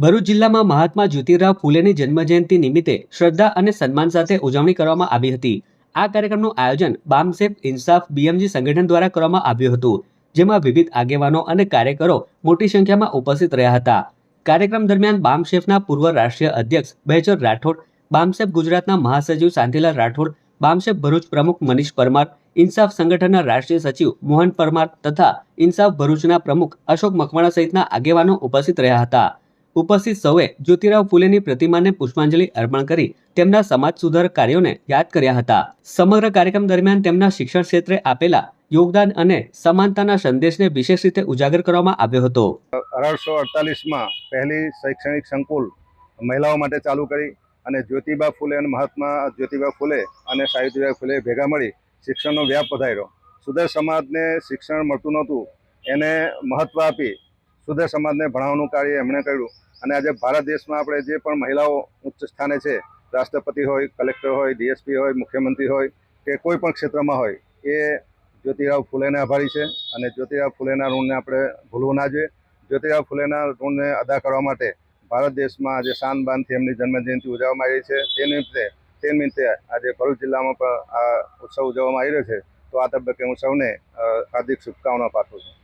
ભરૂચ જિલ્લામાં મહાત્મા જ્યોતિરાવ ફૂલેની જન્મજયંતિ નિમિત્તે શ્રદ્ધા અને સન્માન સાથે ઉજવણી કરવામાં આવી હતી। આ કાર્યક્રમનું આયોજન બામસેફ ઇન્સાફ બીએમજી સંગઠન દ્વારા કરવામાં આવ્યું હતું, જેમાં વિવિધ આગેવાનો અને કાર્યકરો મોટી સંખ્યામાં ઉપસ્થિત રહ્યા હતા। કાર્યક્રમ દરમિયાન બામસેફના પૂર્વ રાષ્ટ્રીય અધ્યક્ષ બહેચર રાઠોડ, બામસેફ ગુજરાતના મહાસચિવ શાંતિલાલ રાઠોડ, બામસેફ ભરૂચ પ્રમુખ મનીષ પરમાર, ઇન્સાફ સંગઠનના રાષ્ટ્રીય સચિવ મોહન પરમાર તથા ઇન્સાફ ભરૂચના પ્રમુખ અશોક મકવાણા સહિતના આગેવાનો ઉપસ્થિત રહ્યા હતા। ઉપસ્થિત સૌએ જ્યોતિરાવ ફૂલેની પ્રતિમાને પુષ્પાંજલિ અર્પણ કરી તેમના સમાજ સુધારક કાર્યોને યાદ કર્યા હતા। સમગ્ર કાર્યક્રમ દરમિયાન તેમના શિક્ષણ ક્ષેત્રે આપેલા યોગદાન અને સમાનતાના સંદેશને વિશેષ રીતે ઉજાગર કરવામાં આવ્યો હતો। 1848માં પહેલી શૈક્ષણિક સંકુલ મહિલાઓ માટે ચાલુ કરી અને જ્યોતિબા ફૂલે અને મહાત્મા જ્યોતિબા ફૂલે અને સાવિત્રીબાઈ ફૂલે ભેગા મળી શિક્ષણનો વ્યાપ વધાર્યો। સુધર સમાજને શિક્ષણ મળતું નહોતું, એને મહત્ત્વ આપી સુધર સમાજને ભણાવવાનું કાર્ય એમણે કર્યું અને આજે ભારત દેશમાં આપણે જે પણ મહિલાઓ ઉચ્ચ સ્થાને છે, રાષ્ટ્રપતિ હોય, કલેક્ટર હોય, ડીએસપી હોય, મુખ્યમંત્રી હોય કે કોઈ પણ ક્ષેત્રમાં હોય, એ જ્યોતિરાવ ફૂલેને આભારી છે અને જ્યોતિરાવ ફૂલેના ઋણને આપણે ભૂલવું ના જોઈએ। જ્યોતિરાવ ફૂલેના ઋણને અદા કરવા માટે ભારત દેશમાં આજે શાન બાનથી એમની જન્મજયંતિ ઉજવવામાં આવી રહી છે। તે નિમિત્તે આજે ભરૂચ જિલ્લામાં પણ આ ઉત્સવ ઉજવવામાં આવી રહ્યો છે। તો આ તબક્કે હું સૌને હાર્દિક શુભકામનાઓ પાઠવું છું।